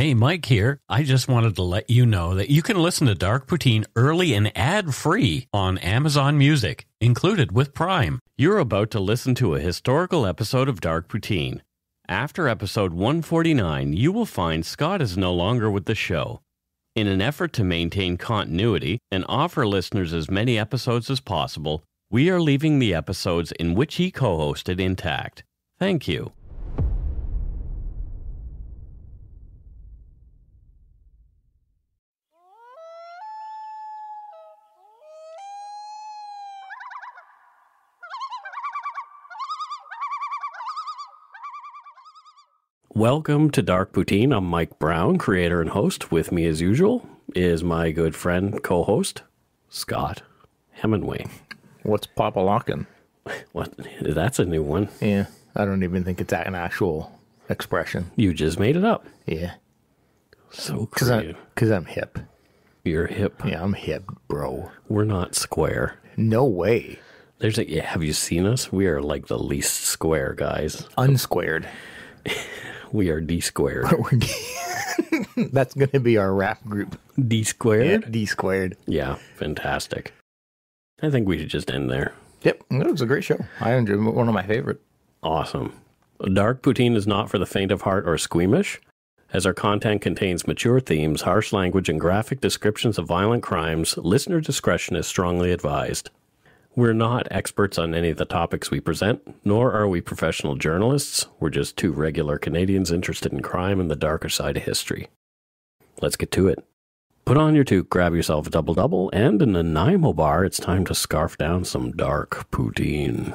Hey, Mike here. I just wanted to let you know that you can listen to Dark Poutine early and ad-free on Amazon Music, included with Prime. You're about to listen to a historical episode of Dark Poutine. After episode 149, you will find Scott is no longer with the show. In an effort to maintain continuity and offer listeners as many episodes as possible, we are leaving the episodes in which he co-hosted intact. Thank you. Welcome to Dark Poutine. I'm Mike Brown, creator and host. With me, as usual, is my good friend, co-host, Scott Hemingway. What's Papa-lockin'? What? That's a new one. Yeah, I don't even think it's an actual expression. You just made it up. Yeah. So creative. Because I'm hip. You're hip. Yeah, I'm hip, bro. We're not square. No way. Have you seen us? We are like the least square guys. Unsquared. We are D-squared. That's going to be our rap group. D-squared? Yeah, D-squared. Yeah, fantastic. I think we should just end there. Yep, it was a great show. I enjoyed it. One of my favorite. Awesome. Dark Poutine is not for the faint of heart or squeamish, as our content contains mature themes, harsh language, and graphic descriptions of violent crimes. Listener discretion is strongly advised. We're not experts on any of the topics we present, nor are we professional journalists. We're just two regular Canadians interested in crime and the darker side of history. Let's get to it. Put on your toque, grab yourself a double-double, and in the Nanaimo bar, it's time to scarf down some dark poutine.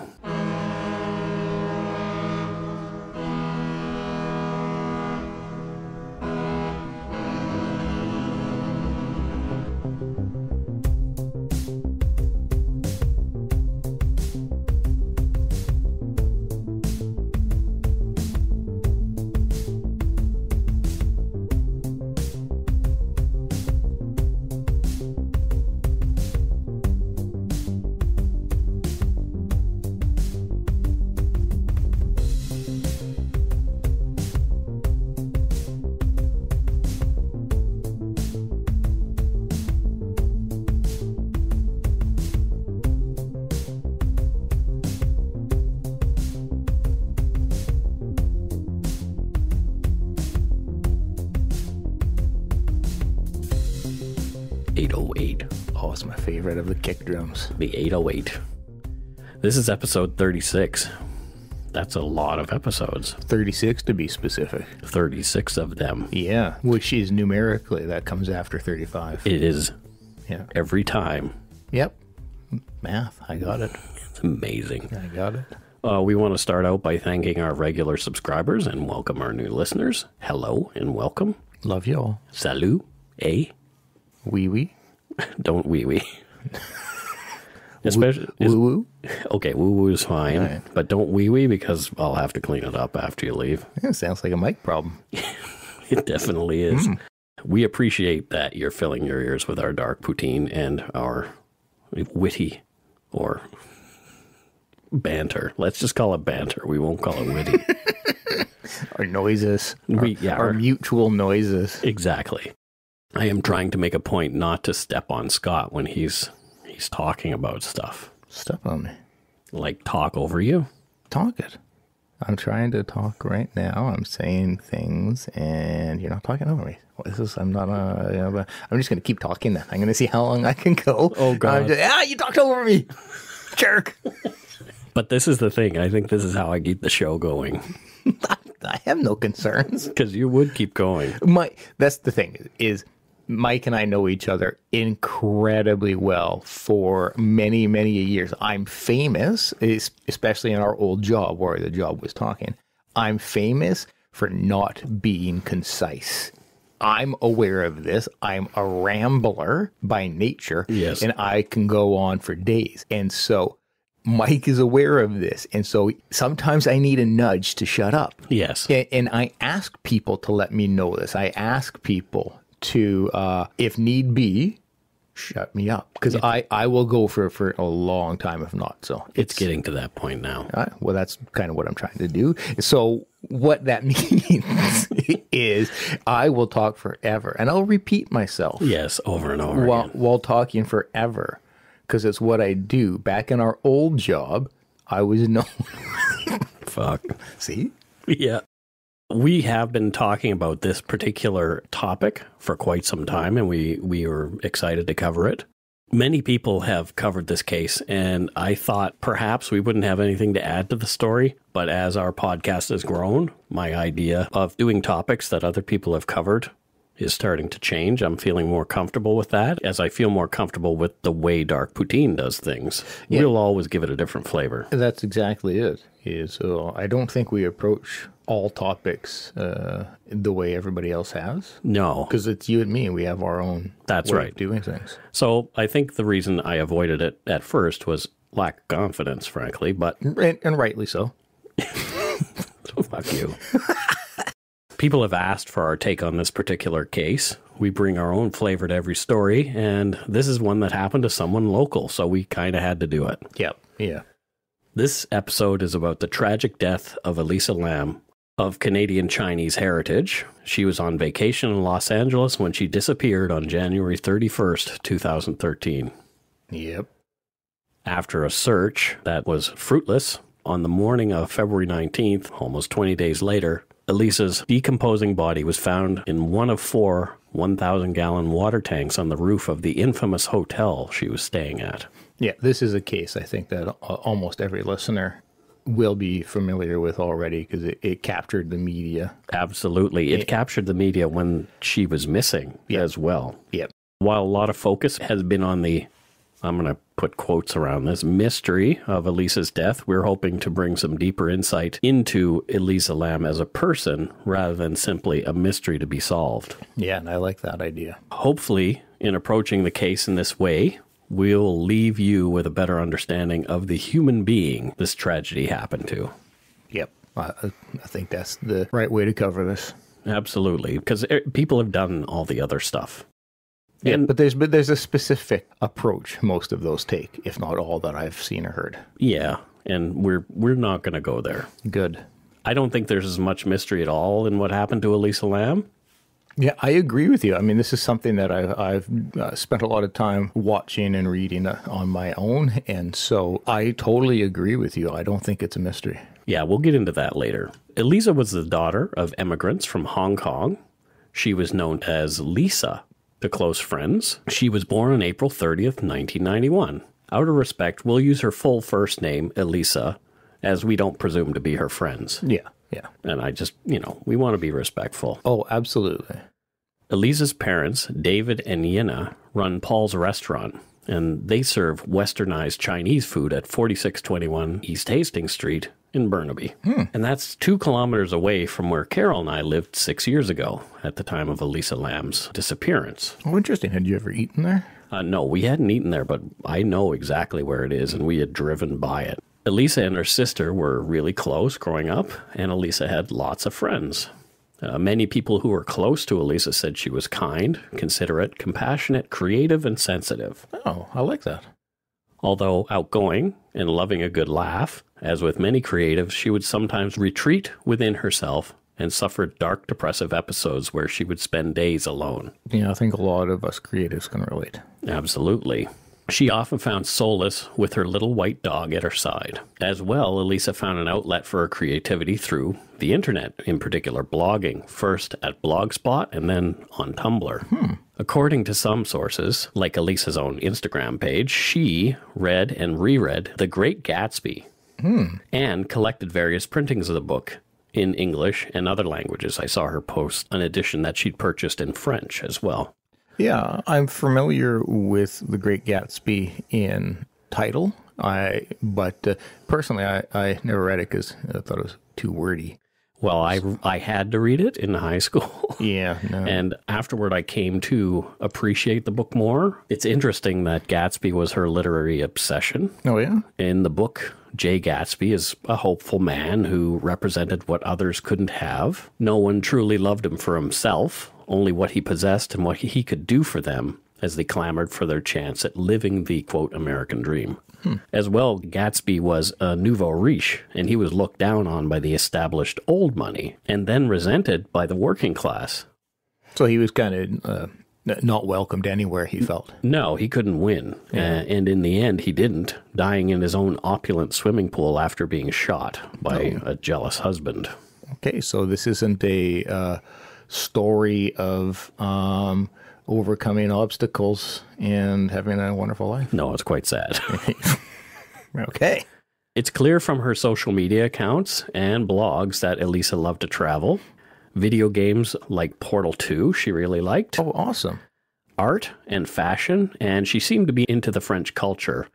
808. Oh, it's my favorite of the kick drums. The 808. This is episode 36. That's a lot of episodes. 36 to be specific. 36 of them. Yeah, which is numerically, that comes after 35. It is. Yeah. Every time. Yep. Math, I got it. It's amazing. I got it. We want to start out by thanking our regular subscribers and welcome our new listeners. Hello and welcome. Love you all. Salut. Wee-wee. Don't wee-wee. Especially woo-woo? Okay, woo-woo is fine, Right. but don't wee-wee because I'll have to clean it up after you leave. Yeah, sounds like a mic problem. It definitely is. We appreciate that you're filling your ears with our dark poutine and our witty or banter. Let's just call it banter. We won't call it witty. Our noises. Our Our mutual noises. Exactly. I am trying to make a point not to step on Scott when he's talking about stuff. Step on me. Like talk over you. Talk it. I'm trying to talk right now. I'm saying things, and you're not talking over me. I'm just going to keep talking then. I'm going to see how long I can go. Oh, God. You talked over me. Jerk. But this is the thing. I think this is how I keep the show going. I have no concerns. Because you would keep going. That's the thing, is Mike and I know each other incredibly well for many, many years. I'm famous, especially in our old job where the job was talking. I'm famous for not being concise. I'm aware of this. I'm a rambler by nature. Yes. And I can go on for days. And so Mike is aware of this. And so sometimes I need a nudge to shut up. Yes. And I ask people to let me know this. I ask people to, if need be, shut me up. Because I will go for a long time if not. So it's getting to that point now. well, that's kind of what I'm trying to do. So what that means is I will talk forever, and I'll repeat myself. Yes, over and over again. While talking forever, because it's what I do. Back in our old job, I was known. Fuck. See? Yeah. We have been talking about this particular topic for quite some time, and we were excited to cover it. Many people have covered this case, and I thought perhaps we wouldn't have anything to add to the story. But as our podcast has grown, my idea of doing topics that other people have covered is starting to change. I'm feeling more comfortable with that, as I feel more comfortable with the way Dark Poutine does things. Yeah. We'll always give it a different flavor. That's exactly it. I don't think we approach all topics the way everybody else has. No. Because it's you and me, and we have our own way of doing things. So I think the reason I avoided it at first was lack of confidence, frankly, but... And rightly so. Fuck you. People have asked for our take on this particular case. We bring our own flavor to every story, and this is one that happened to someone local, so we kind of had to do it. Yep. Yeah. This episode is about the tragic death of Elisa Lam, of Canadian Chinese heritage. She was on vacation in Los Angeles when she disappeared on January 31st, 2013. Yep. After a search that was fruitless, on the morning of February 19th, almost 20 days later, Elisa's decomposing body was found in one of 4 1,000-gallon water tanks on the roof of the infamous hotel she was staying at. Yeah, this is a case I think that almost every listener will be familiar with already, because it captured the media. Absolutely. It captured the media when she was missing as well. Yep. While a lot of focus has been on the, I'm going to put quotes around this, mystery of Elisa's death, we're hoping to bring some deeper insight into Elisa Lam as a person rather than simply a mystery to be solved. Yeah, and I like that idea. Hopefully, in approaching the case in this way, we'll leave you with a better understanding of the human being this tragedy happened to. Yep. I think that's the right way to cover this. Absolutely, because people have done all the other stuff. Yeah, but there's a specific approach most of those take, if not all, that I've seen or heard. Yeah, and we're not going to go there. Good. I don't think there's as much mystery at all in what happened to Elisa Lam. Yeah, I agree with you. I mean, this is something that I've spent a lot of time watching and reading on my own, and so I totally agree with you. I don't think it's a mystery. Yeah, we'll get into that later. Elisa was the daughter of immigrants from Hong Kong. She was known as Lisa to close friends. She was born on April 30th, 1991. Out of respect, we'll use her full first name, Elisa, as we don't presume to be her friends. Yeah, yeah. And I just, we want to be respectful. Oh, absolutely. Elisa's parents, David and Yina, run Paul's Restaurant, and they serve westernized Chinese food at 4621 East Hastings Street in Burnaby. And that's 2 kilometers away from where Carol and I lived 6 years ago at the time of Elisa Lam's disappearance. Oh, interesting. Had you ever eaten there? No, we hadn't eaten there, but I know exactly where it is, and we had driven by it. Elisa and her sister were really close growing up, and Elisa had lots of friends. Many people who were close to Elisa said she was kind, considerate, compassionate, creative, and sensitive. Oh, I like that. Although outgoing and loving a good laugh, as with many creatives, she would sometimes retreat within herself and suffer dark, depressive episodes where she would spend days alone. Yeah, I think a lot of us creatives can relate. Absolutely. She often found solace with her little white dog at her side. As well, Elisa found an outlet for her creativity through the internet, in particular blogging, first at Blogspot and then on Tumblr. According to some sources, like Elisa's own Instagram page, she read and reread The Great Gatsby and collected various printings of the book in English and other languages. I saw her post an edition that she'd purchased in French as well. Yeah, I'm familiar with The Great Gatsby in title, but personally I never read it because I thought it was too wordy. Well, I had to read it in high school. Yeah. No. And afterward, I came to appreciate the book more. It's interesting that Gatsby was her literary obsession. Oh, yeah? In the book, Jay Gatsby is a hopeful man who represented what others couldn't have. No one truly loved him for himself, only what he possessed and what he could do for them as they clamored for their chance at living the, quote, American dream. As well, Gatsby was a nouveau riche, and he was looked down on by the established old money, and then resented by the working class. So he was kind of not welcomed anywhere, he felt. No, he couldn't win. And in the end, he didn't, dying in his own opulent swimming pool after being shot by a jealous husband. Okay, so this isn't a story of overcoming obstacles and having a wonderful life. No, it's quite sad. Okay. It's clear from her social media accounts and blogs that Elisa loved to travel. Video games like Portal 2 she really liked. Oh, awesome. Art and fashion, and she seemed to be into the French culture.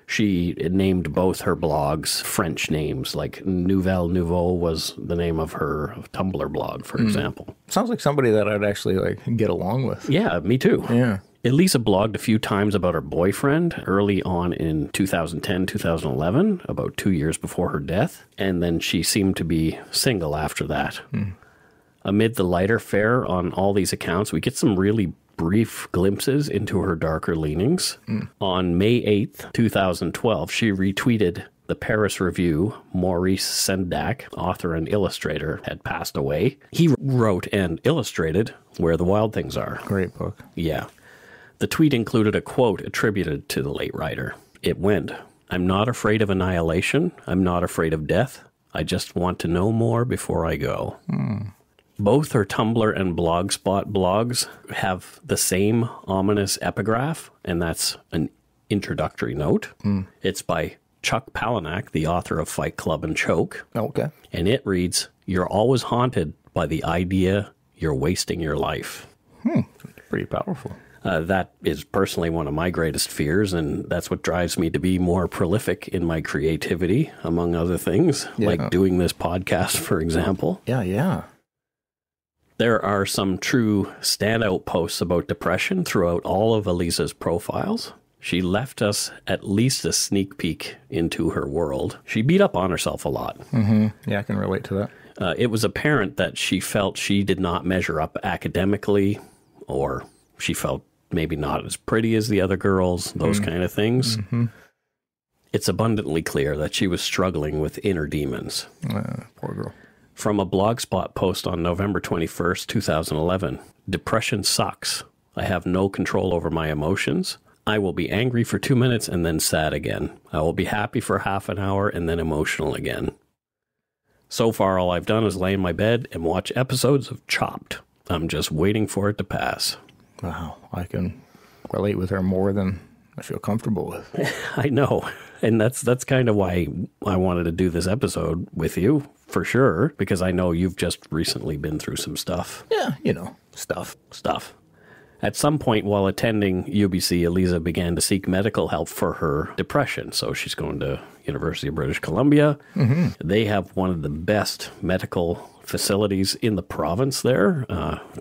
She named both her blogs French names, like Nouvelle Nouveau was the name of her Tumblr blog, for example. Sounds like somebody that I'd actually get along with. Yeah, me too. Yeah. Elisa blogged a few times about her boyfriend early on in 2010, 2011, about 2 years before her death, and then she seemed to be single after that. Amid the lighter fare on all these accounts, we get some really brief glimpses into her darker leanings. On May 8th, 2012, she retweeted the Paris Review. Maurice Sendak, author and illustrator, had passed away. He wrote and illustrated Where the Wild Things Are. Great book. Yeah. The tweet included a quote attributed to the late writer. It went, "I'm not afraid of annihilation. I'm not afraid of death. I just want to know more before I go." Both her Tumblr and Blogspot blogs have the same ominous epigraph, and that's an introductory note. It's by Chuck Palahniuk, the author of Fight Club and Choke. Okay. And it reads, "You're always haunted by the idea you're wasting your life." Pretty powerful. That is personally one of my greatest fears, and that's what drives me to be more prolific in my creativity, among other things, like doing this podcast, for example. Yeah. There are some true standout posts about depression throughout all of Elisa's profiles. She left us at least a sneak peek into her world. She beat up on herself a lot. Yeah, I can relate to that. It was apparent that she felt she did not measure up academically, or she felt maybe not as pretty as the other girls, those kind of things. It's abundantly clear that she was struggling with inner demons. Poor girl. From a Blogspot post on November 21st, 2011, "Depression sucks. I have no control over my emotions. I will be angry for 2 minutes and then sad again. I will be happy for half an hour and then emotional again. So far, all I've done is lay in my bed and watch episodes of Chopped. I'm just waiting for it to pass." Wow. I can relate with her more than I feel comfortable with. I know. And that's kind of why I wanted to do this episode with you, for sure, because I know you've just recently been through some stuff. Yeah, stuff. At some point while attending UBC, Elisa began to seek medical help for her depression. So she's going to University of British Columbia. They have one of the best medical facilities in the province there.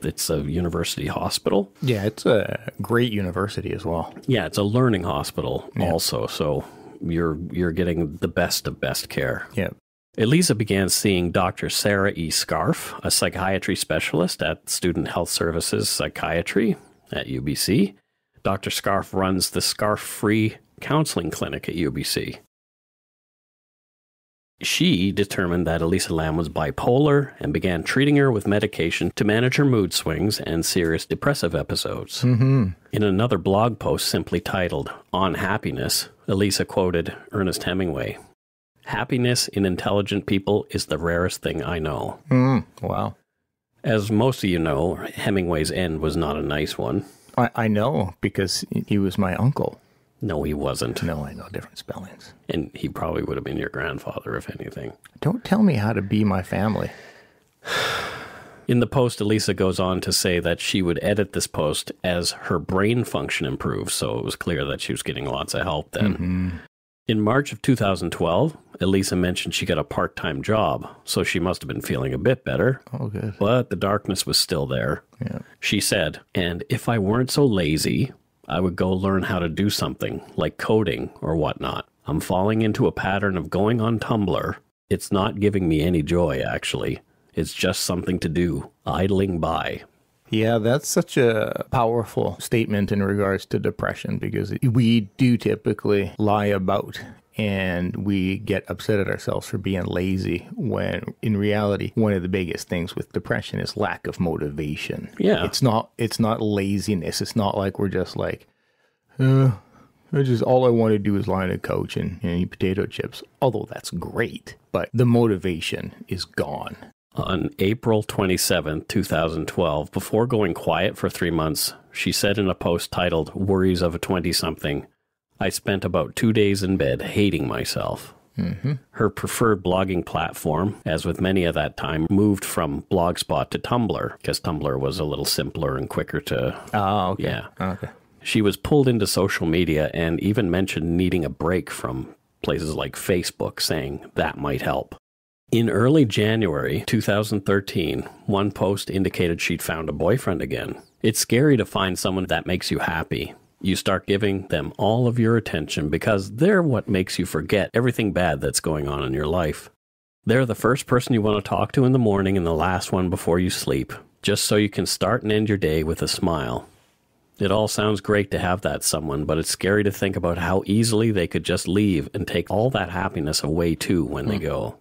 It's a university hospital. Yeah, it's a great university as well. Yeah, it's a learning hospital also. So you're getting the best of best care. Yeah. Elisa began seeing Dr. Sarah E. Scarf, a psychiatry specialist at Student Health Services Psychiatry at UBC. Dr. Scarf runs the Scarf-Free Counseling Clinic at UBC. She determined that Elisa Lam was bipolar and began treating her with medication to manage her mood swings and serious depressive episodes. In another blog post simply titled, "On Happiness," Elisa quoted Ernest Hemingway. "Happiness in intelligent people is the rarest thing I know." Wow. As most of you know, Hemingway's end was not a nice one. I know, because he was my uncle. No, he wasn't. No, I know different spellings. And he probably would have been your grandfather, if anything. Don't tell me how to be my family. In the post, Elisa goes on to say that she would edit this post as her brain function improves, so it was clear that she was getting lots of help then. In March of 2012, Elisa mentioned she got a part-time job, so she must have been feeling a bit better. Oh, good. But the darkness was still there. Yeah. She said, "And if I weren't so lazy, I would go learn how to do something, like coding or whatnot. I'm falling into a pattern of going on Tumblr. It's not giving me any joy, actually. It's just something to do, idling by." Yeah, that's such a powerful statement in regards to depression, because we do typically lie about and we get upset at ourselves for being lazy, when in reality, one of the biggest things with depression is lack of motivation. Yeah. It's not laziness. It's not like we're just like, all I want to do is lie on a couch and eat potato chips. Although that's great, but the motivation is gone. On April 27, 2012, before going quiet for 3 months, she said in a post titled "Worries of a 20-something," "I spent about 2 days in bed hating myself." Mm-hmm. Her preferred blogging platform, as with many at that time, moved from Blogspot to Tumblr, because Tumblr was a little simpler and quicker to... Oh, okay. Yeah. Okay. She was pulled into social media and even mentioned needing a break from places like Facebook, saying that might help. In early January 2013, one post indicated she'd found a boyfriend again. It's scary to find someone that makes you happy. You start giving them all of your attention because they're what makes you forget everything bad that's going on in your life. They're the first person you want to talk to in the morning and the last one before you sleep, just so you can start and end your day with a smile. It all sounds great to have that someone, but it's scary to think about how easily they could just leave and take all that happiness away too when they go.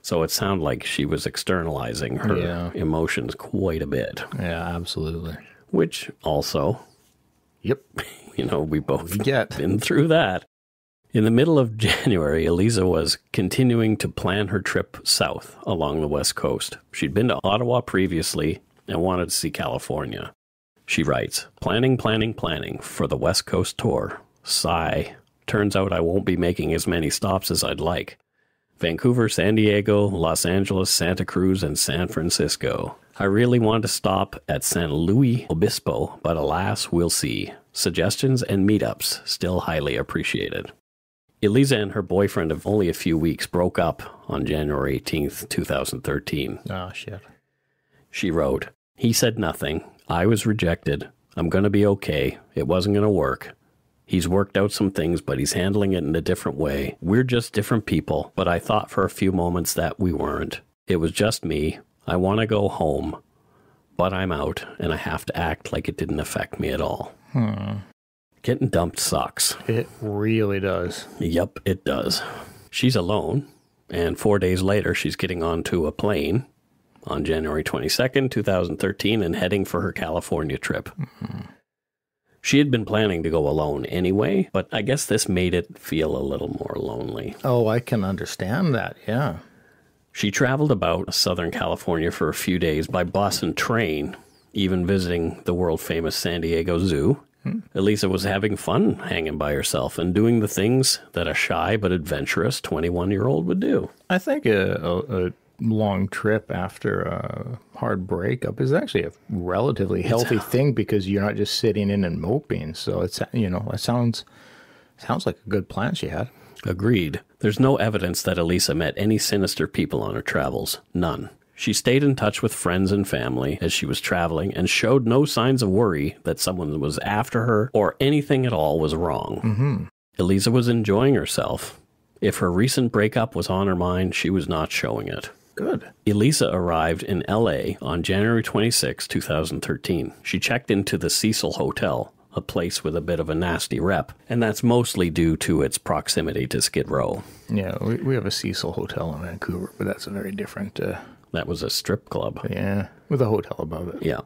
So it sounded like she was externalizing her emotions quite a bit. Yeah, absolutely. Which also, Yep. We both been through that. In the middle of January, Elisa was continuing to plan her trip south along the West Coast. She'd been to Ottawa previously and wanted to see California. She writes, planning for the West Coast tour. Sigh. Turns out I won't be making as many stops as I'd like. Vancouver, San Diego, Los Angeles, Santa Cruz, and San Francisco. I really want to stop at San Luis Obispo, but alas, we'll see. Suggestions and meetups still highly appreciated. Elisa and her boyfriend of only a few weeks broke up on January 18th, 2013. Oh, shit. She wrote, "He said nothing. I was rejected. I'm going to be okay. It wasn't going to work. He's worked out some things, but he's handling it in a different way. We're just different people, but I thought for a few moments that we weren't. It was just me. I want to go home, but I'm out, and I have to act like it didn't affect me at all." Getting dumped sucks. It really does. Yep, it does. She's alone, and 4 days later, she's getting onto a plane on January 22nd, 2013, and heading for her California trip. She had been planning to go alone anyway, but I guess this made it feel a little more lonely. Oh, I can understand that, yeah. She traveled about Southern California for a few days by bus and train, even visiting the world-famous San Diego Zoo. Elisa was having fun hanging by herself and doing the things that a shy but adventurous 21-year-old would do. I think a long trip after a hard breakup is actually a relatively healthy thing, because you're not just sitting in and moping. So it's, it sounds like a good plan she had. Agreed. There's no evidence that Elisa met any sinister people on her travels. None. She stayed in touch with friends and family as she was traveling and showed no signs of worry that someone was after her or anything at all was wrong. Elisa was enjoying herself. If her recent breakup was on her mind, she was not showing it. Good. Elisa arrived in L.A. on January 26, 2013. She checked into the Cecil Hotel, a place with a bit of a nasty rep, and that's mostly due to its proximity to Skid Row. Yeah, we have a Cecil Hotel in Vancouver, but that's a very different... That was a strip club. Yeah, with a hotel above it. Yeah.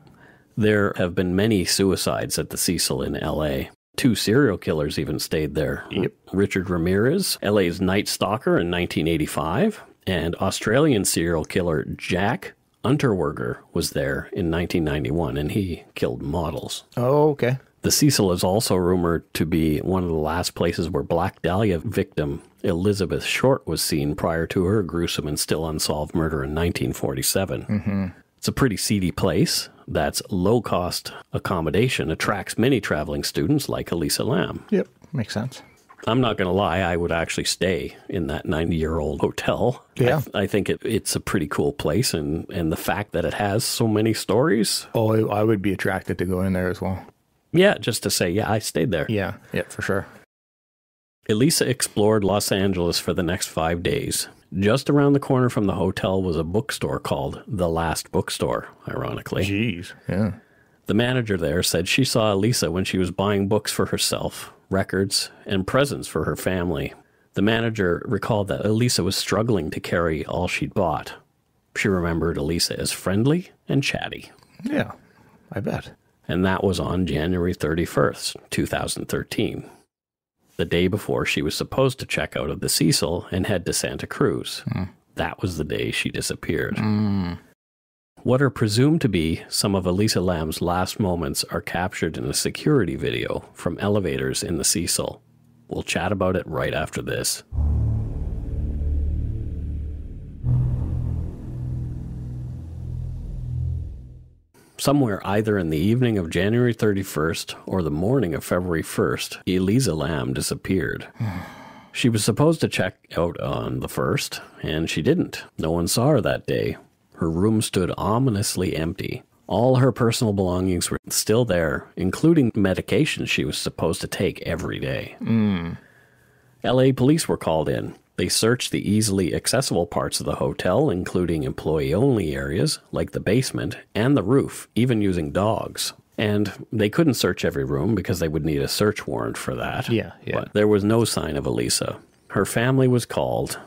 There have been many suicides at the Cecil in L.A. 2 serial killers even stayed there. Yep. Richard Ramirez, L.A.'s Night Stalker in 1985, and Australian serial killer Jack Unterweger was there in 1991, and he killed models. Oh, okay. The Cecil is also rumored to be one of the last places where Black Dahlia victim Elizabeth Short was seen prior to her gruesome and still unsolved murder in 1947. It's a pretty seedy place that's low-cost accommodation, attracts many traveling students like Elisa Lam. Yep, makes sense. I'm not going to lie, I would actually stay in that 90-year-old hotel. Yeah. I think it's a pretty cool place, and the fact that it has so many stories. Oh, I would be attracted to go in there as well. Yeah, just to say, yeah, I stayed there. Yeah, for sure. Elisa explored Los Angeles for the next 5 days. Just around the corner from the hotel was a bookstore called The Last Bookstore, ironically. Jeez, yeah. The manager there said she saw Elisa when she was buying books for herself, records, and presents for her family. The manager recalled that Elisa was struggling to carry all she'd bought. She remembered Elisa as friendly and chatty. Yeah, I bet. And that was on January 31st, 2013. The day before she was supposed to check out of the Cecil and head to Santa Cruz. That was the day she disappeared. What are presumed to be some of Elisa Lam's last moments are captured in a security video from elevators in the Cecil. We'll chat about it right after this. Somewhere either in the evening of January 31st or the morning of February 1st, Elisa Lam disappeared. She was supposed to check out on the 1st, and she didn't. No one saw her that day. Her room stood ominously empty. All her personal belongings were still there, including medications she was supposed to take every day. LA police were called in. They searched the easily accessible parts of the hotel, including employee-only areas, like the basement, and the roof, even using dogs. And they couldn't search every room because they would need a search warrant for that. Yeah. But there was no sign of Elisa. Her family was called.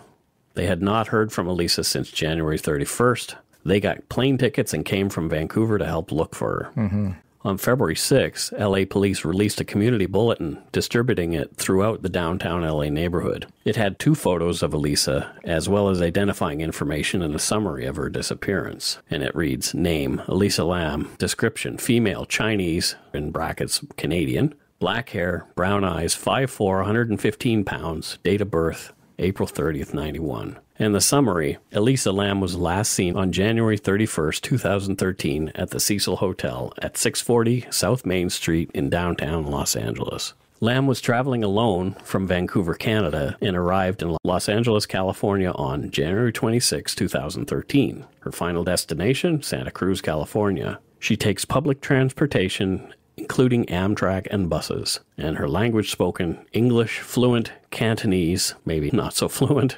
They had not heard from Elisa since January 31st. They got plane tickets and came from Vancouver to help look for her. On February 6th, LA police released a community bulletin, distributing it throughout the downtown LA neighborhood. It had 2 photos of Elisa, as well as identifying information and a summary of her disappearance. And it reads, name, Elisa Lam, description, female, Chinese, in brackets, Canadian, black hair, brown eyes, 5'4", 115 pounds, date of birth, April 30th, 91. And the summary, Elisa Lam was last seen on January 31st, 2013 at the Cecil Hotel at 640 South Main Street in downtown Los Angeles. Lam was traveling alone from Vancouver, Canada, and arrived in Los Angeles, California on January 26, 2013. Her final destination, Santa Cruz, California. She takes public transportation, including Amtrak and buses, and her language spoken, English, fluent, Cantonese, maybe not so fluent.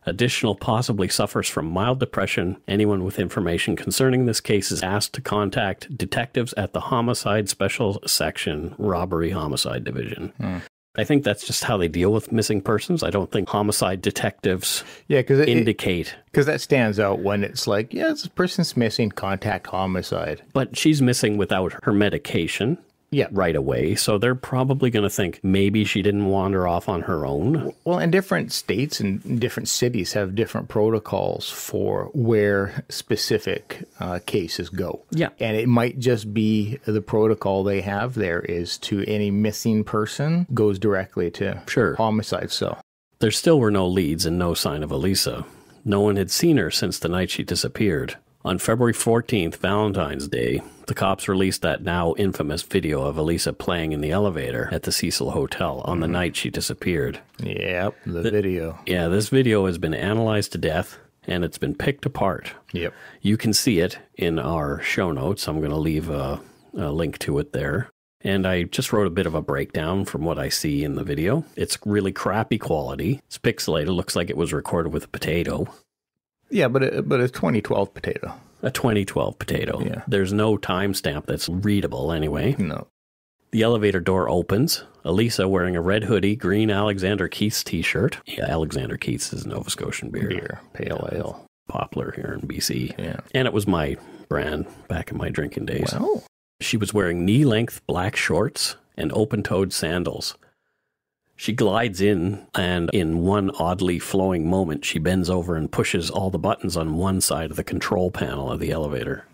Additional possibly suffers from mild depression. Anyone with information concerning this case is asked to contact detectives at the Homicide Special Section, Robbery Homicide Division. I think that's just how they deal with missing persons. I don't think homicide detectives indicate. Because that stands out when it's like, yeah, this person's missing, contact homicide. But she's missing without her medication. Yeah. Right away. So they're probably going to think maybe she didn't wander off on her own. Well, and different states and different cities have different protocols for where specific cases go. Yeah. And it might just be the protocol they have there is to any missing person goes directly to homicide. So there still were no leads and no sign of Elisa. No one had seen her since the night she disappeared. On February 14th, Valentine's Day, the cops released that now infamous video of Elisa playing in the elevator at the Cecil Hotel on the night she disappeared. Yep, the video. Yeah, this video has been analyzed to death, and it's been picked apart. Yep. You can see it in our show notes. I'm going to leave a link to it there. And I just wrote a bit of a breakdown from what I see in the video. It's really crappy quality. It's pixelated. Looks like it was recorded with a potato. Yeah, but a 2012 potato. A 2012 potato. Yeah. There's no timestamp that's readable anyway. No. The elevator door opens. Elisa wearing a red hoodie, green Alexander Keith's t-shirt. Yeah, Alexander Keith's is Nova Scotian beer. Pale ale. Popular here in BC. Yeah. And it was my brand back in my drinking days. Wow. She was wearing knee-length black shorts and open-toed sandals. She glides in, and in one oddly flowing moment, she bends over and pushes all the buttons on one side of the control panel of the elevator.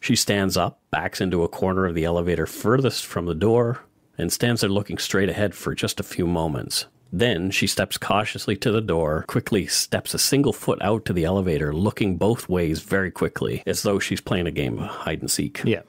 She stands up, backs into a corner of the elevator furthest from the door, and stands there looking straight ahead for just a few moments. Then she steps cautiously to the door, quickly steps a single foot out to the elevator, looking both ways very quickly, as though she's playing a game of hide-and-seek. Yeah.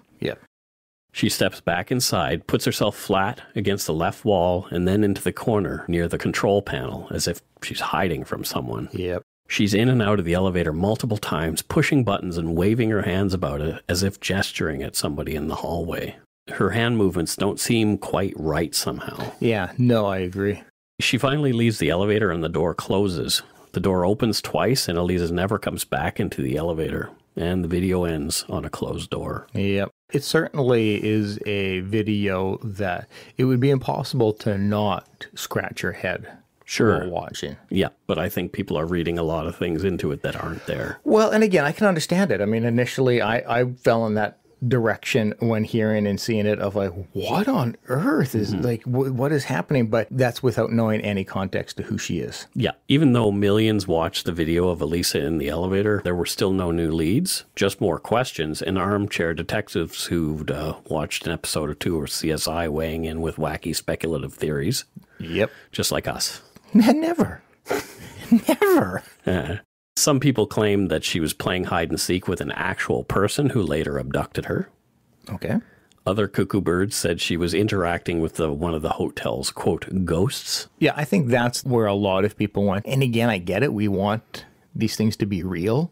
She steps back inside, puts herself flat against the left wall, and then into the corner near the control panel, as if she's hiding from someone. Yep. She's in and out of the elevator multiple times, pushing buttons and waving her hands about it, as if gesturing at somebody in the hallway. Her hand movements don't seem quite right somehow. Yeah, no, I agree. She finally leaves the elevator and the door closes. The door opens twice, and Elisa never comes back into the elevator. and the video ends on a closed door. Yep. It certainly is a video that it would be impossible to not scratch your head Sure. while watching. Yeah, but I think people are reading a lot of things into it that aren't there. Well, and again, I can understand it. I mean, initially, I fell in that direction when hearing and seeing it of like, what on earth is like, what is happening? But that's without knowing any context to who she is. Yeah, even though millions watched the video of Elisa in the elevator, there were still no new leads, just more questions, and armchair detectives who'd watched an episode or two of CSI weighing in with wacky speculative theories. Yep. Just like us. Never. Never. Some people claim that she was playing hide and seek with an actual person who later abducted her. Okay. Other cuckoo birds said she was interacting with one of the hotel's, quote, ghosts. Yeah, I think that's where a lot of people went. And again, I get it. We want these things to be real.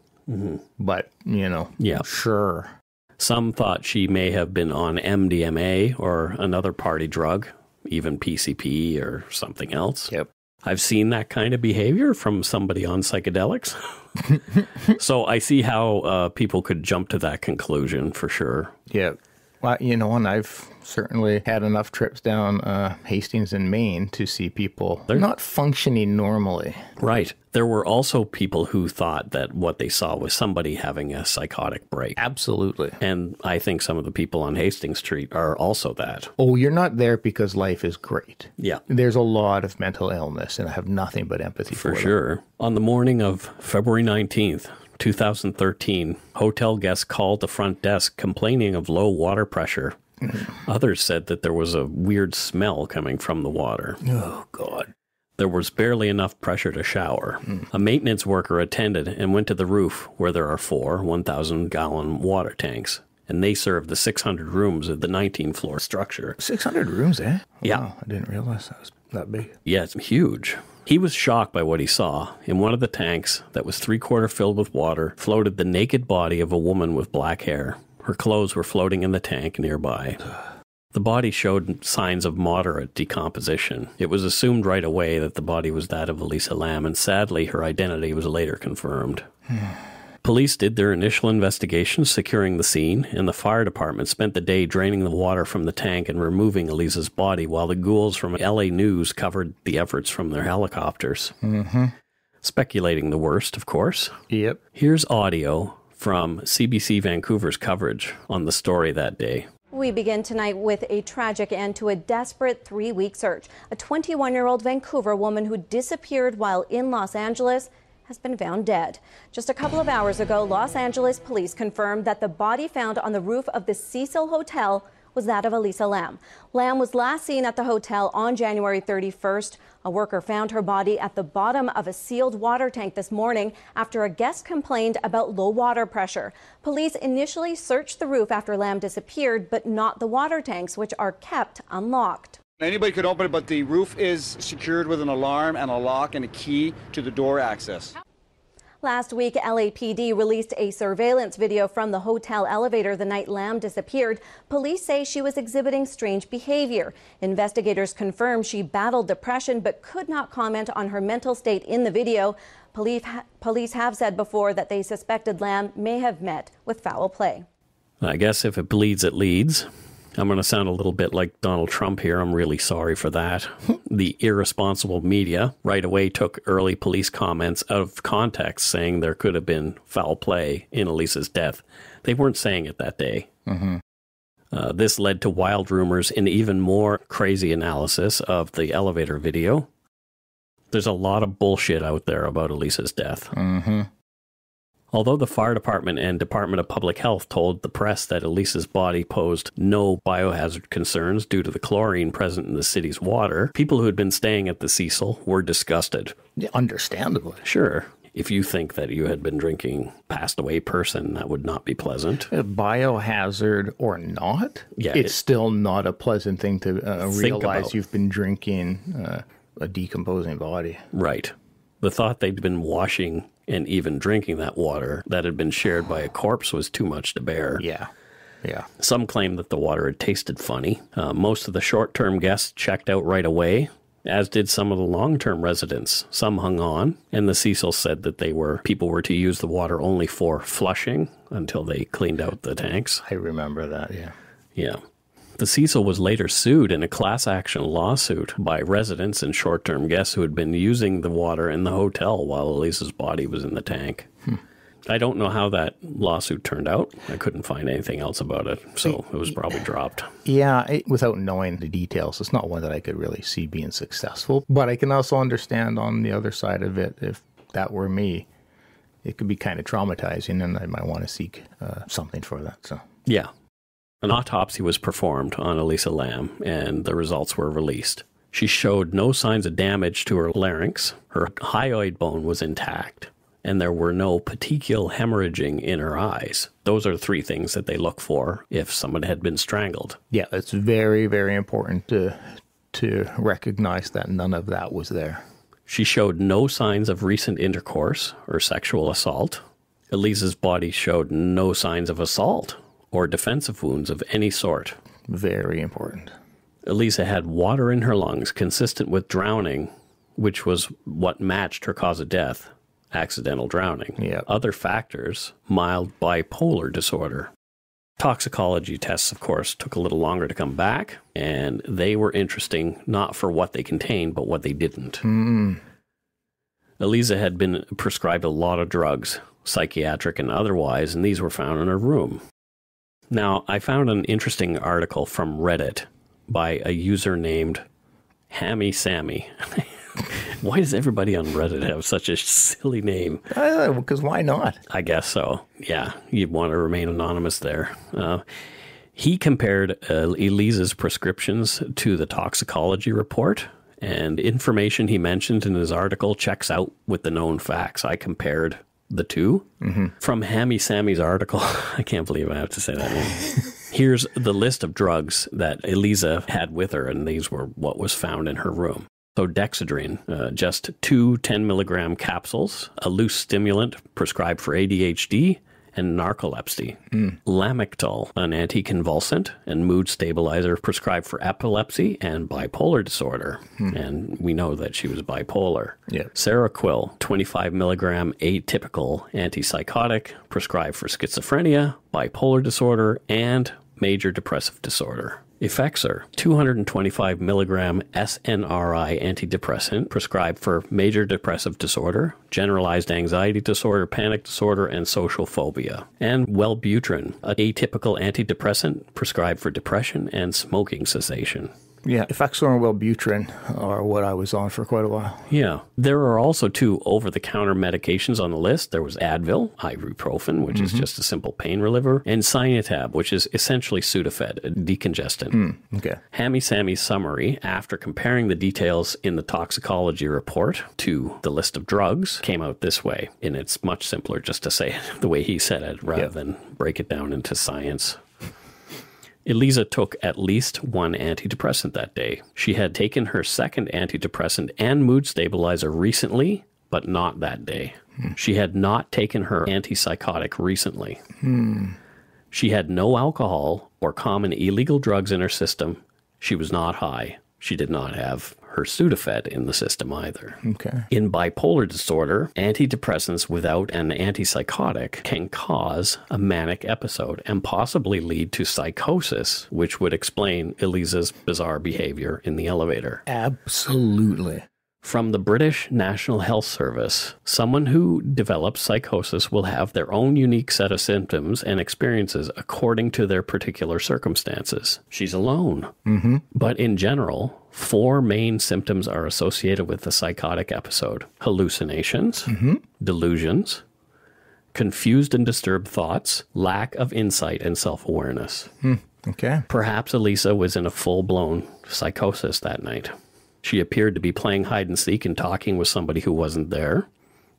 But, Yeah. sure. Some thought she may have been on MDMA or another party drug, even PCP or something else. Yep. I've seen that kind of behavior from somebody on psychedelics. So I see how people could jump to that conclusion for sure. Yeah. Well, and I've certainly had enough trips down Hastings in Maine to see people they're not functioning normally. Right. There were also people who thought that what they saw was somebody having a psychotic break. Absolutely. And I think some of the people on Hastings Street are also that. Oh, you're not there because life is great. Yeah. There's a lot of mental illness, and I have nothing but empathy for them. sure. On the morning of February 19th, 2013, hotel guests called the front desk complaining of low water pressure. Others said that there was a weird smell coming from the water. Oh, God. There was barely enough pressure to shower. A maintenance worker attended and went to the roof where there are 4 1,000-gallon water tanks, and they serve the 600 rooms of the 19-floor structure. 600 rooms, eh? Yeah. Wow, I didn't realize that was that big. Yeah, it's huge. He was shocked by what he saw. In one of the tanks that was 3/4 filled with water floated the naked body of a woman with black hair. Her clothes were floating in the tank nearby. The body showed signs of moderate decomposition. It was assumed right away that the body was that of Elisa Lam, and sadly, her identity was later confirmed. Police did their initial investigation, securing the scene, and the fire department spent the day draining the water from the tank and removing Elisa's body, while the ghouls from LA News covered the efforts from their helicopters. Speculating the worst, of course. Yep. Here's audio from CBC Vancouver's coverage on the story that day. We begin tonight with a tragic end to a desperate 3-week search. A 21-year-old Vancouver woman who disappeared while in Los Angeles has been found dead. Just a couple of hours ago, Los Angeles police confirmed that the body found on the roof of the Cecil Hotel was that of Elisa Lam. Lam was last seen at the hotel on January 31st. A worker found her body at the bottom of a sealed water tank this morning after a guest complained about low water pressure. Police initially searched the roof after Lam disappeared, but not the water tanks, which are kept unlocked. Anybody could open it, but the roof is secured with an alarm and a lock and a key to the door access. Last week, LAPD released a surveillance video from the hotel elevator the night Lam disappeared. Police say she was exhibiting strange behavior. Investigators confirm she battled depression but could not comment on her mental state in the video. Police have said before that they suspected Lam may have met with foul play. I guess if it bleeds, it leads. I'm going to sound a little bit like Donald Trump here. I'm really sorry for that. The irresponsible media right away took early police comments out of context, saying there could have been foul play in Elisa's death. They weren't saying it that day. This led to wild rumors and even more crazy analysis of the elevator video. There's a lot of bullshit out there about Elisa's death. Although the fire department and Department of Public Health told the press that Elisa's body posed no biohazard concerns due to the chlorine present in the city's water, people who had been staying at the Cecil were disgusted. Yeah, understandably. Sure. If you think that you had been drinking passed away person, that would not be pleasant. Biohazard or not, it's still not a pleasant thing to realize you've been drinking a decomposing body. Right. The thought they'd been washing and even drinking that water that had been shared by a corpse was too much to bear. Yeah. Some claimed that the water had tasted funny. Most of the short-term guests checked out right away, as did some of the long-term residents. Some hung on, and the Cecil said that people were to use the water only for flushing, until they cleaned out the tanks. I remember that, yeah. Yeah. The Cecil was later sued in a class action lawsuit by residents and short-term guests who had been using the water in the hotel while Elisa's body was in the tank. I don't know how that lawsuit turned out. I couldn't find anything else about it, so it was probably dropped. Yeah, without knowing the details, it's not one that I could really see being successful. But I can also understand on the other side of it, if that were me, it could be kind of traumatizing, and I might want to seek something for that. So yeah. An autopsy was performed on Elisa Lam, and the results were released. She showed no signs of damage to her larynx. Her hyoid bone was intact, and there were no petechial hemorrhaging in her eyes. Those are 3 things that they look for if someone had been strangled. yeah, it's very, very important to recognize that none of that was there. She showed no signs of recent intercourse or sexual assault. Elisa's body showed no signs of assault or defensive wounds of any sort. Very important. Elisa had water in her lungs consistent with drowning, which was what matched her cause of death, accidental drowning. Yeah. Other factors, mild bipolar disorder. Toxicology tests, of course, took a little longer to come back, and they were interesting not for what they contained, but what they didn't. Elisa had been prescribed a lot of drugs, psychiatric and otherwise, and these were found in her room. Now, I found an interesting article from Reddit by a user named Hammy Sammy. Why does everybody on Reddit have such a silly name? Because why not? I guess so. Yeah, you'd want to remain anonymous there. He compared Elisa's prescriptions to the toxicology report, and information he mentioned in his article checks out with the known facts. I compared the two. From Hammy Sammy's article, I can't believe I have to say that name. Here's the list of drugs that Elisa had with her, and these were what was found in her room. So Dexedrine, just 2 10-milligram capsules, a loose stimulant prescribed for ADHD and narcolepsy. Lamictal, an anticonvulsant and mood stabilizer prescribed for epilepsy and bipolar disorder. And we know that she was bipolar. Yeah. Seroquel, 25 milligram atypical antipsychotic prescribed for schizophrenia, bipolar disorder, and major depressive disorder. Effexor, 225 milligram SNRI antidepressant prescribed for major depressive disorder, generalized anxiety disorder, panic disorder, and social phobia. And Wellbutrin, an atypical antidepressant prescribed for depression and smoking cessation. Yeah, Effexor and Wellbutrin are what I was on for quite a while. Yeah. There are also 2 over-the-counter medications on the list. There was Advil, ibuprofen, which is just a simple pain reliever, and Sinutab, which is essentially Sudafed, a decongestant. Okay. Hammy Sammy's summary, after comparing the details in the toxicology report to the list of drugs, came out this way. And it's much simpler just to say it the way he said it rather than break it down into science. Elisa took at least 1 antidepressant that day. She had taken her second antidepressant and mood stabilizer recently, but not that day. She had not taken her antipsychotic recently. She had no alcohol or common illegal drugs in her system. She was not high. She did not have her Sudafed in the system either. Okay. In bipolar disorder, antidepressants without an antipsychotic can cause a manic episode and possibly lead to psychosis, which would explain Elisa's bizarre behavior in the elevator. Absolutely. From the British National Health Service, someone who develops psychosis will have their own unique set of symptoms and experiences according to their particular circumstances. She's alone. But in general, 4 main symptoms are associated with the psychotic episode: hallucinations, delusions, confused and disturbed thoughts, lack of insight and self-awareness. Okay. Perhaps Elisa was in a full-blown psychosis that night. She appeared to be playing hide-and-seek and talking with somebody who wasn't there.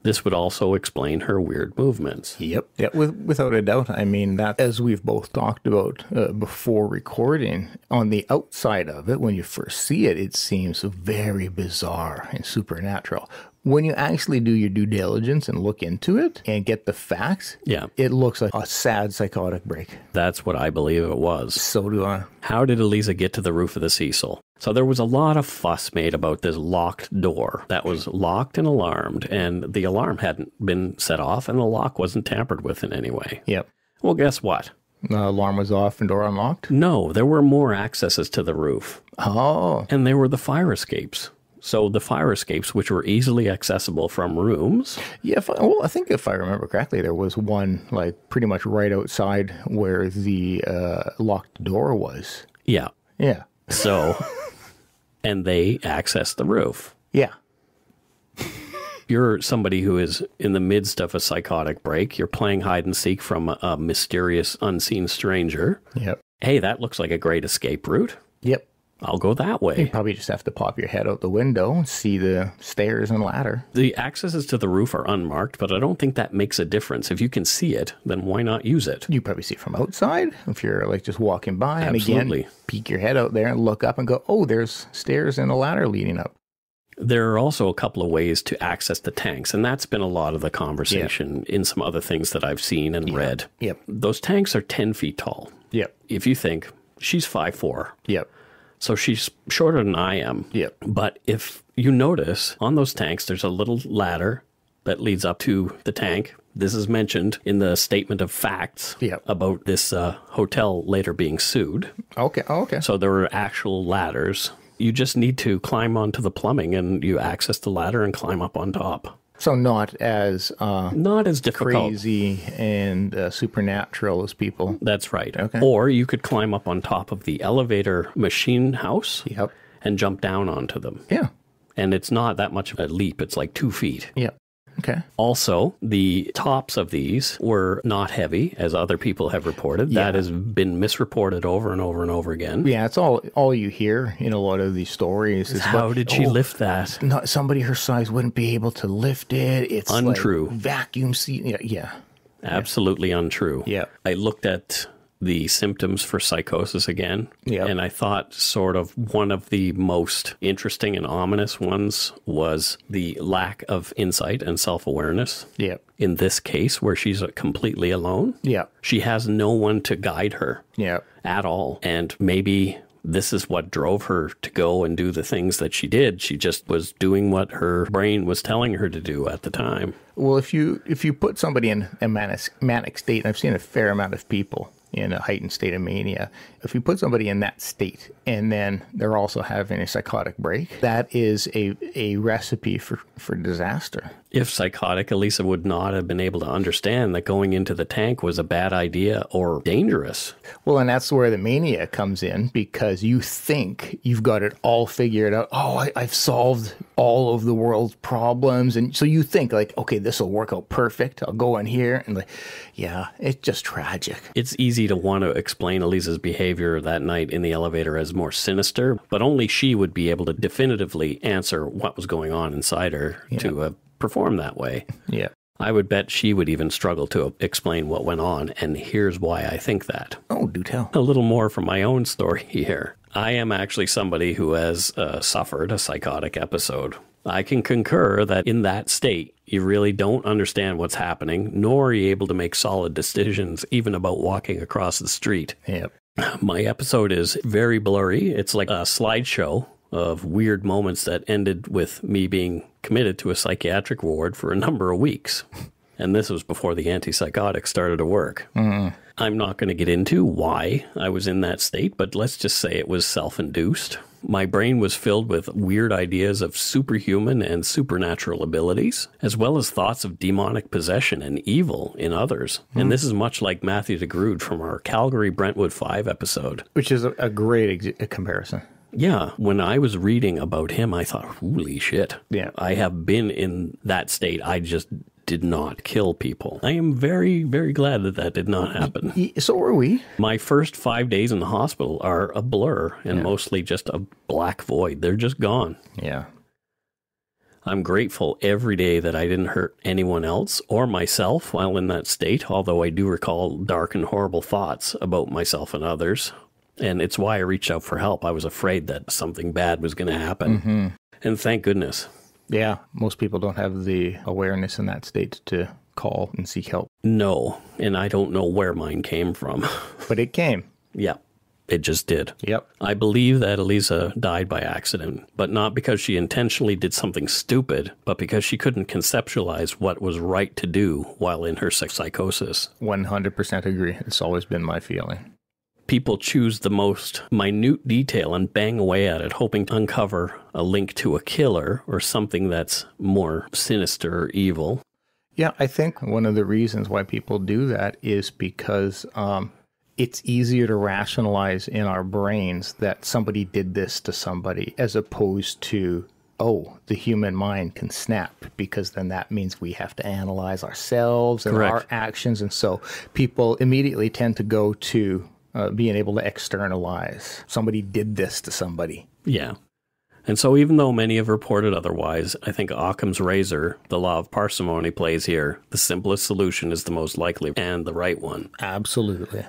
This would also explain her weird movements. Yep. Yeah, without a doubt. I mean, that, as we've both talked about before recording, on the outside of it, when you first see it, it seems very bizarre and supernatural. When you actually do your due diligence and look into it and get the facts, it looks like a sad psychotic break. That's what I believe it was. So do I. How did Elisa get to the roof of the Cecil? So there was a lot of fuss made about this locked door that was locked and alarmed, and the alarm hadn't been set off and the lock wasn't tampered with in any way. Yep. Well, guess what? The alarm was off and door unlocked? No, there were more accesses to the roof. Oh. And there were the fire escapes. So the fire escapes, which were easily accessible from rooms. Yeah, I think if I remember correctly, there was one like pretty much right outside where the locked door was. Yeah. Yeah. So, and they accessed the roof. Yeah. You're somebody who is in the midst of a psychotic break. You're playing hide and seek from a mysterious, unseen stranger. Yep. Hey, that looks like a great escape route. Yep. I'll go that You way. probably just have to pop your head out the window and see the stairs and ladder. The accesses to the roof are unmarked, but I don't think that makes a difference. If you can see it, then why not use it? You probably see it from outside if you're like just walking by. Absolutely. And again, peek your head out there and look up and go, oh, there's stairs and a ladder leading up. There are also a couple of ways to access the tanks, and that's been a lot of the conversation in some other things that I've seen and read. Yep. Those tanks are 10 feet tall. Yep. If you think, she's 5'4", Yep. so she's shorter than I am. Yep. But if you notice, on those tanks, there's a little ladder that leads up to the tank. This is mentioned in the statement of facts about this hotel later being sued. Okay. Oh, okay. So there were actual ladders. You just need to climb onto the plumbing and you access the ladder and climb up on top. So not as Not as difficult. crazy and supernatural as people. That's right. Okay. Or you could climb up on top of the elevator machine house Yep. and jump down onto them. Yeah. And it's not that much of a leap. It's like 2 feet. Yep. Okay. Also, the tops of these were not heavy, as other people have reported. Yeah. That has been misreported over and over and over again. Yeah, it's all you hear in a lot of these stories. Is How about, did she lift that? Not somebody her size wouldn't be able to lift it. It's Untrue. Like vacuum seat. Yeah. Yeah. Absolutely untrue. Yeah. I looked at the symptoms for psychosis again, Yeah. and I thought sort of one of the most interesting and ominous ones was the lack of insight and self-awareness. Yeah. In this case, where she's completely alone, Yeah. she has no one to guide her Yeah. at all. And maybe this is what drove her to go and do the things that she did. She just was doing what her brain was telling her to do at the time. Well, if you put somebody in a manic state, and I've seen a fair amount of people in a heightened state of mania, if you put somebody in that state and then they're also having a psychotic break, that is a recipe for disaster. If psychotic, Elisa would not have been able to understand that going into the tank was a bad idea or dangerous. Well, and that's where the mania comes in, because you think you've got it all figured out. Oh, I've solved all of the world's problems. And so you think like, okay, this will work out perfect. I'll go in here and like, yeah, it's just tragic. It's easy to want to explain Elisa's behavior that night in the elevator as more sinister, but only she would be able to definitively answer what was going on inside her to perform that way. Yeah. I would bet she would even struggle to explain what went on, and here's why I think that. Oh, do tell. A little more from my own story here. I am actually somebody who has suffered a psychotic episode. I can concur that in that state, you really don't understand what's happening, nor are you able to make solid decisions, even about walking across the street. Yep. My episode is very blurry. It's like a slideshow of weird moments that ended with me being committed to a psychiatric ward for a number of weeks. And this was before the antipsychotics started to work. I'm not going to get into why I was in that state, but let's just say it was self-induced. My brain was filled with weird ideas of superhuman and supernatural abilities, as well as thoughts of demonic possession and evil in others. And this is much like Matthew DeGrood from our Calgary Brentwood 5 episode. Which is a great comparison. Yeah, when I was reading about him, I thought, holy shit. Yeah. I have been in that state. I just did not kill people. I am very, very glad that that did not happen. So are we. My first 5 days in the hospital are a blur and mostly just a black void. They're just gone. Yeah. I'm grateful every day that I didn't hurt anyone else or myself while in that state, although I do recall dark and horrible thoughts about myself and others. And it's why I reached out for help. I was afraid that something bad was going to happen. And thank goodness. Yeah. Most people don't have the awareness in that state to call and seek help. No, and I don't know where mine came from. But it came. Yeah. It just did. Yep. I believe that Elisa died by accident, but not because she intentionally did something stupid, but because she couldn't conceptualize what was right to do while in her psychosis. 100% agree. It's always been my feeling. People choose the most minute detail and bang away at it, hoping to uncover a link to a killer or something that's more sinister or evil. Yeah, I think one of the reasons why people do that is because it's easier to rationalize in our brains that somebody did this to somebody as opposed to, oh, the human mind can snap, because then that means we have to analyze ourselves and Correct. our actions. And so people immediately tend to go to being able to externalize. Somebody did this to somebody. Yeah. And so even though many have reported otherwise, I think Occam's razor, the law of parsimony, plays here. The simplest solution is the most likely and the right one. Absolutely.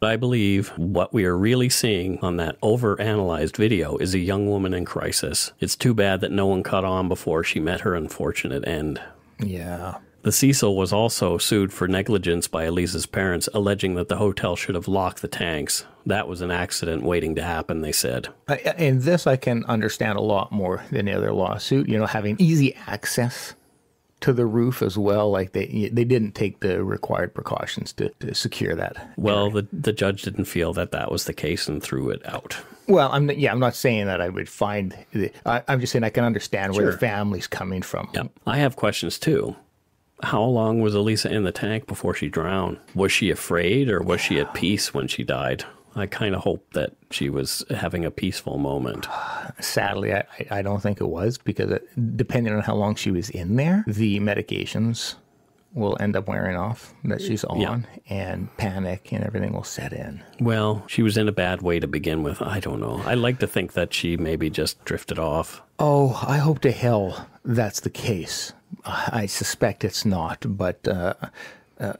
I believe what we are really seeing on that overanalyzed video is a young woman in crisis. It's too bad that no one caught on before she met her unfortunate end. Yeah. The Cecil was also sued for negligence by Elisa's parents, alleging that the hotel should have locked the tanks. That was an accident waiting to happen, they said. In this, I can understand a lot more than the other lawsuit. You know, having easy access to the roof as well. Like they didn't take the required precautions to secure that. Well, the judge didn't feel that that was the case and threw it out. Well, I'm not saying that I would find. I'm just saying I can understand where the family's coming from. Yeah, I have questions too. How long was Elisa in the tank before she drowned? Was she afraid or was she at peace when she died? I kind of hope that she was having a peaceful moment. Sadly, I don't think it was, because depending on how long she was in there, the medications will end up wearing off that she's on, and panic and everything will set in. Well, she was in a bad way to begin with. I don't know. I like to think that she maybe just drifted off. Oh, I hope to hell that's the case. I suspect it's not, but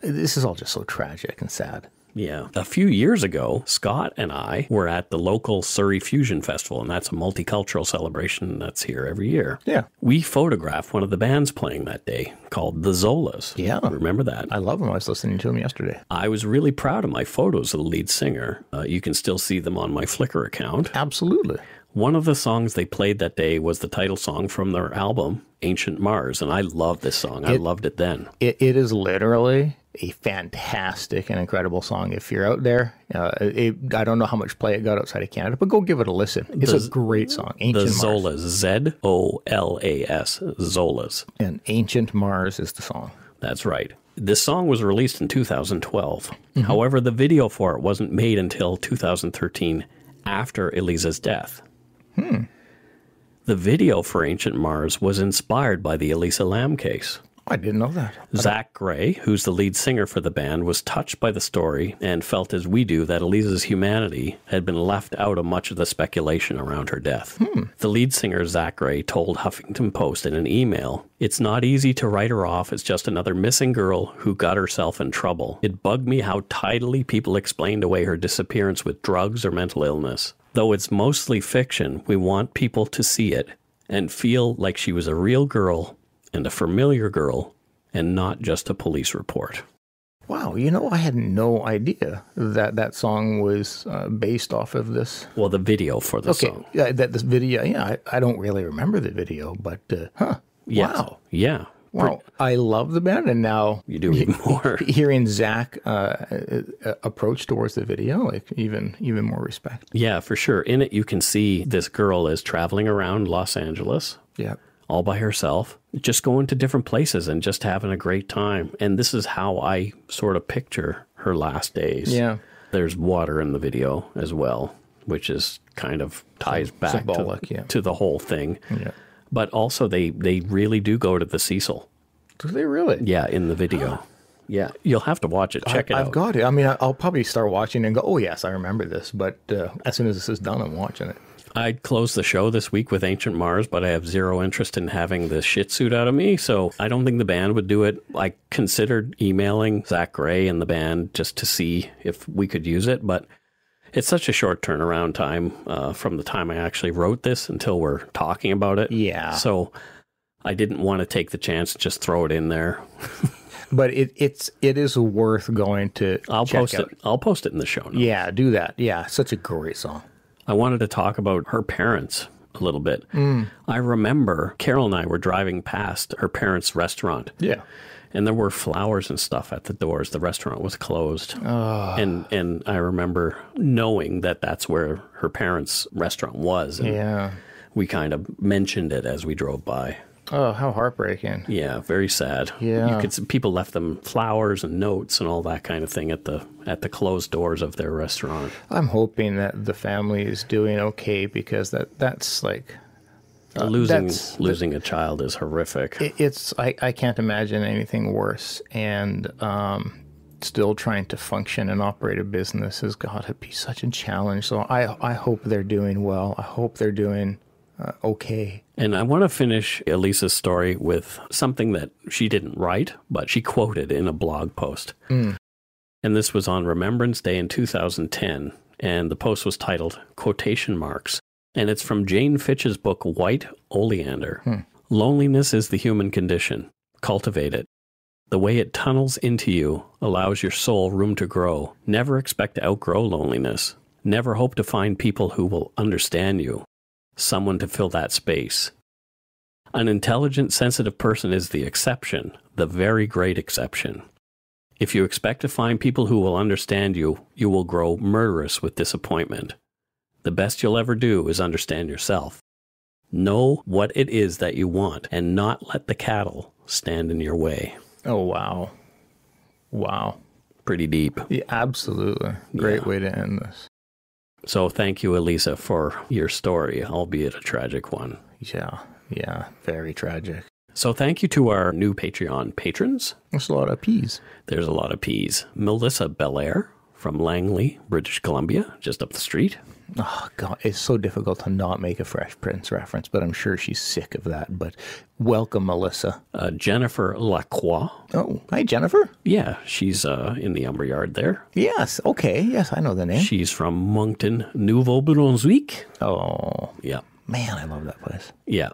this is all just so tragic and sad. Yeah. A few years ago, Scott and I were at the local Surrey Fusion Festival, and that's a multicultural celebration that's here every year. Yeah. We photographed one of the bands playing that day called the Zolas. Yeah. Remember that? I love them. I was listening to them yesterday. I was really proud of my photos of the lead singer. You can still see them on my Flickr account. Absolutely. One of the songs they played that day was the title song from their album, Ancient Mars, and I love this song. I loved it then. It is literally a fantastic and incredible song. If you're out there, I don't know how much play it got outside of Canada, but go give it a listen. It's a great song. Ancient the Mars. Zolas, Zolas, Zolas. And Ancient Mars is the song. That's right. This song was released in 2012. However, the video for it wasn't made until 2013, after Elisa's death. The video for Ancient Mars was inspired by the Elisa Lam case. I didn't know that. Zach Gray, who's the lead singer for the band, was touched by the story and felt as we do that Elisa's humanity had been left out of much of the speculation around her death. The lead singer, Zach Gray, told Huffington Post in an email, "It's not easy to write her off as just another missing girl who got herself in trouble. It bugged me how tidily people explained away her disappearance with drugs or mental illness. Though it's mostly fiction, we want people to see it and feel like she was a real girl and a familiar girl and not just a police report." Wow, I had no idea that that song was based off of this. Well, the video for the song. Yeah, this video, I don't really remember the video, but Yes. wow. Yeah. Wow, I love the band, and now You do even more. hearing Zach approach towards the video, like even more respect. Yeah, for sure. In it, you can see this girl is traveling around Los Angeles. Yeah. All by herself, just going to different places and just having a great time. And this is how I sort of picture her last days. Yeah. There's water in the video as well, which is kind of ties back symbolic, to the whole thing. Yeah. But also they really do go to the Cecil. Do they really? Yeah, in the video. Yeah, you'll have to watch it. Check it out. I've got it. I mean, I'll probably start watching and go, oh, yes, I remember this. But as soon as this is done, I'm watching it. I'd close the show this week with Ancient Mars, but I have zero interest in having the shit suit out of me, so I don't think the band would do it. I considered emailing Zach Gray and the band just to see if we could use it, but it's such a short turnaround time from the time I actually wrote this until we're talking about it. Yeah. So I didn't want to take the chance to just throw it in there. But it is worth going to check out. I'll post it in the show notes. Yeah, do that. Yeah, such a great song. I wanted to talk about her parents a little bit. I remember Carol and I were driving past her parents' restaurant. Yeah. And there were flowers and stuff at the doors. The restaurant was closed. And I remember knowing that that's where her parents' restaurant was. And we kind of mentioned it as we drove by. Oh, how heartbreaking. Yeah, very sad. Yeah. You could see people left them flowers and notes and all that kind of thing at the closed doors of their restaurant. I'm hoping that the family is doing okay, because that's like... losing a child is horrific. I can't imagine anything worse, and still trying to function and operate a business has got to be such a challenge. So I hope they're doing well. I hope they're doing okay. And I want to finish Elisa's story with something that she didn't write, but she quoted in a blog post. And this was on Remembrance Day in 2010, and the post was titled Quotation Marks. And it's from Jane Fitch's book, White Oleander. Loneliness is the human condition. Cultivate it. The way it tunnels into you allows your soul room to grow. Never expect to outgrow loneliness. Never hope to find people who will understand you. Someone to fill that space. An intelligent, sensitive person is the exception, the very great exception. If you expect to find people who will understand you, you will grow murderous with disappointment. The best you'll ever do is understand yourself. Know what it is that you want and not let the cattle stand in your way. Oh, wow. Wow. Pretty deep. Yeah, absolutely. Great way to end this. So thank you, Elisa, for your story, albeit a tragic one. Yeah, very tragic. So thank you to our new Patreon patrons. There's a lot of P's. There's a lot of P's. Melissa Belair from Langley, British Columbia, just up the street. Oh, God, it's so difficult to not make a Fresh Prince reference, but I'm sure she's sick of that. But welcome, Melissa. Jennifer Lacroix. Oh, hi, Jennifer. Yeah, she's in the Umber Yard there. Yes, okay. Yes, I know the name. She's from Moncton, Nouveau-Brunswick. Oh. Yeah. Man, I love that place. Yeah,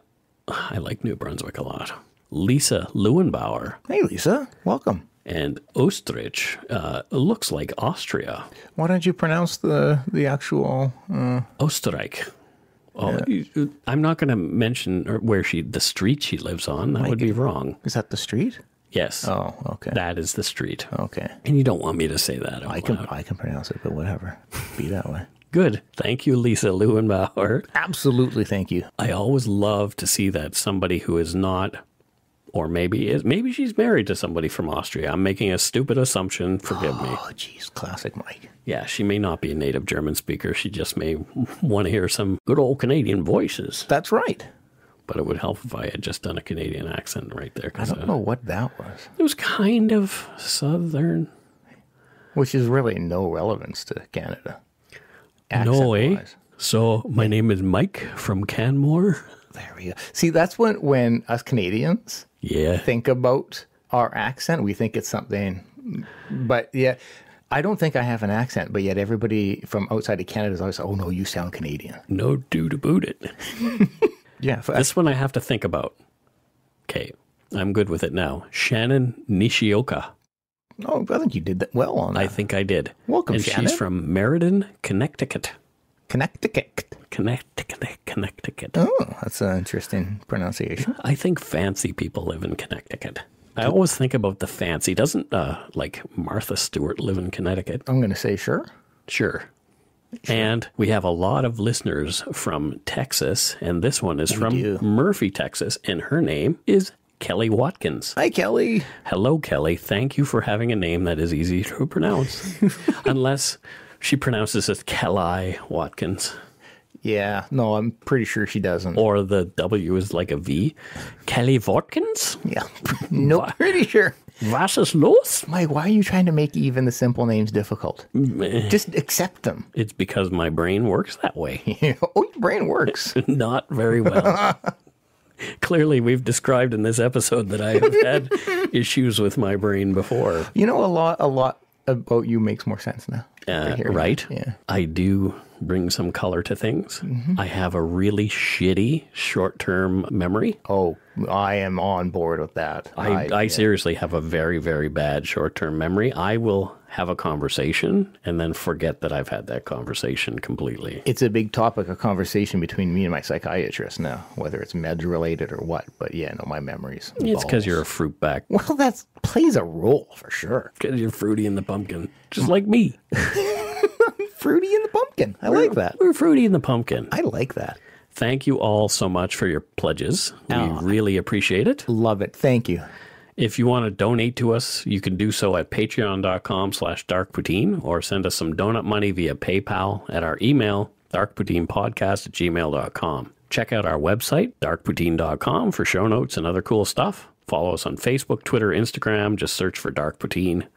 I like New Brunswick a lot. Lisa Leuenbauer. Hey, Lisa. Welcome. And Ostrich looks like Austria. Why don't you pronounce the actual... Österreich. Oh, yeah. I'm not going to mention where the street she lives on. That would be wrong. Is that the street? Yes. Oh, okay. That is the street. Okay. And you don't want me to say that. I can pronounce it, but whatever. Be that way. Good. Thank you, Lisa Leuenbauer. Absolutely, thank you. I always love to see that somebody who is not... Or maybe she's married to somebody from Austria. I'm making a stupid assumption. Forgive me. Oh, jeez. Classic Mike. Yeah, she may not be a native German speaker. She just may want to hear some good old Canadian voices. That's right. But it would help if I had just done a Canadian accent right there. I don't know what that was. It was kind of southern. Which is really no relevance to Canada. No, eh? So, my name is Mike from Canmore. There we go. See, that's when us Canadians think about our accent. We think it's something, but yeah, I don't think I have an accent, but yet everybody from outside of Canada is always, oh no, you sound Canadian. No dude about it. Yeah. This one I have to think about. Okay, I'm good with it now. Shannon Nishioka. Oh, I think you did that well on that. I think I did. Welcome, and Shannon. She's from Meriden, Connecticut. Connecticut. Oh, that's an interesting pronunciation. I think fancy people live in Connecticut. I always think about the fancy. Doesn't, like, Martha Stewart live in Connecticut? I'm going to say sure. Sure. And we have a lot of listeners from Texas, and this one is from Murphy, Texas, and her name is Kelly Watkins. Hi, Kelly. Hello, Kelly. Thank you for having a name that is easy to pronounce. Unless she pronounces it Kelly Watkins. Yeah, no, I'm pretty sure she doesn't. Or the W is like a V. Kelly Watkins? Yeah, no, pretty sure. Was ist los? Mike, why are you trying to make even the simple names difficult? Just accept them. It's because my brain works that way. Oh, your brain works. Not very well. Clearly, we've described in this episode that I have had issues with my brain before. You know, a lot about you makes more sense now. Right? Yeah. I do bring some color to things. I have a really shitty short-term memory. Oh, I am on board with that. I seriously have a very, very bad short-term memory. I will have a conversation and then forget that I've had that conversation completely. It's a big topic of conversation between me and my psychiatrist now, whether it's meds-related or what. But yeah, no, my memories. It's because you're a fruit bag. Well, that plays a role for sure. Because you're Fruity in the Pumpkin. Just like me. Fruity in the Pumpkin. I like that. We're Fruity in the Pumpkin. I like that. Thank you all so much for your pledges. We really appreciate it. Love it. Thank you. If you want to donate to us, you can do so at patreon.com/darkpoutine or send us some donut money via PayPal at our email, darkpoutinepodcast@gmail.com. Check out our website, darkpoutine.com, for show notes and other cool stuff. Follow us on Facebook, Twitter, Instagram. Just search for Dark Poutine.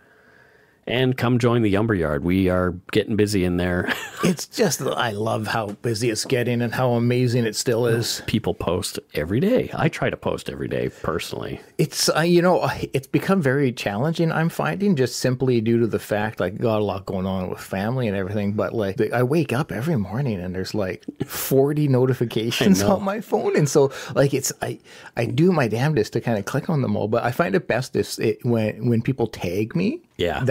And come join the Yumber Yard. We are getting busy in there. It's just, I love how busy it's getting and how amazing it still is. People post every day. I try to post every day personally. It's, it's become very challenging, I'm finding, just simply due to the fact, like, got a lot going on with family and everything. But, like, I wake up every morning and there's, like, 40 notifications on my phone. And so, like, I do my damnedest to kind of click on them all. But I find it best when people tag me. Yeah.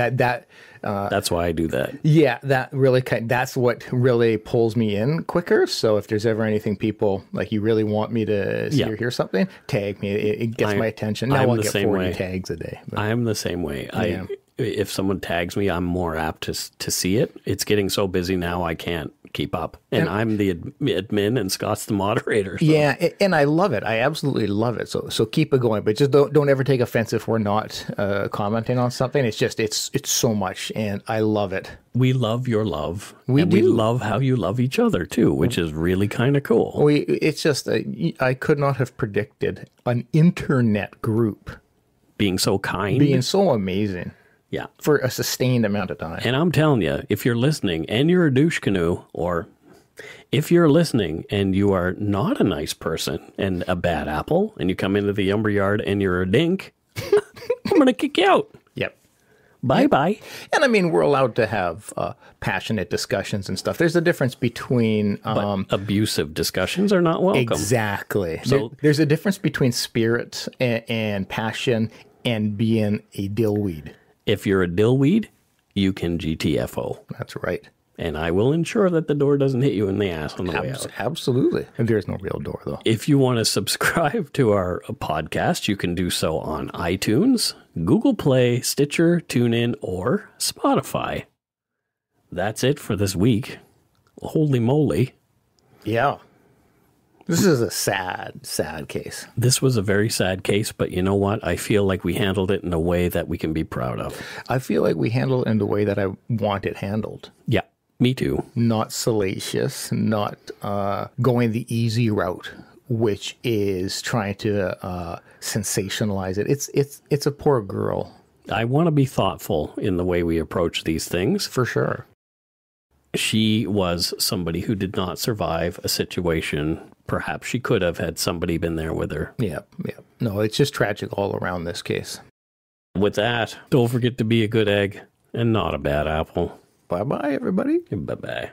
That's why I do that. Yeah, that's what really pulls me in quicker. So if there's ever anything people like you really want me to see or hear something, tag me. It gets my attention. Now I'll get 40 tags a day. I am the same way. Yeah. If someone tags me, I'm more apt to see it. It's getting so busy now I can't keep up. And I'm the admin and Scott's the moderator. So. Yeah, and I love it. I absolutely love it. So keep it going. But just don't ever take offense if we're not commenting on something. It's just, it's so much, and I love it. We love your love. We love how you love each other, too, which is really kind of cool. It's just, I could not have predicted an internet group being so kind. Being so amazing. Yeah. For a sustained amount of time. And I'm telling you, if you're listening and you're a douche canoe, or if you're listening and you are not a nice person and a bad apple, and you come into the Yumber Yard and you're a dink, I'm going to kick you out. Yep. Bye-bye. And I mean, we're allowed to have passionate discussions and stuff. There's a difference between... but abusive discussions are not welcome. Exactly. So there's a difference between spirit and passion and being a dillweed. If you're a dillweed, you can GTFO. That's right. And I will ensure that the door doesn't hit you in the ass on the way out. Absolutely. And there's no real door, though. If you want to subscribe to our podcast, you can do so on iTunes, Google Play, Stitcher, TuneIn, or Spotify. That's it for this week. Holy moly. Yeah. This is a sad, sad case. This was a very sad case, but you know what? I feel like we handled it in a way that we can be proud of. I feel like we handled it in the way that I want it handled. Yeah, me too. Not salacious, not going the easy route, which is trying to sensationalize it. It's a poor girl. I want to be thoughtful in the way we approach these things. For sure. She was somebody who did not survive a situation. Perhaps she could have had somebody been there with her. Yeah. No, it's just tragic all around this case. With that, don't forget to be a good egg and not a bad apple. Bye-bye, everybody. Bye-bye.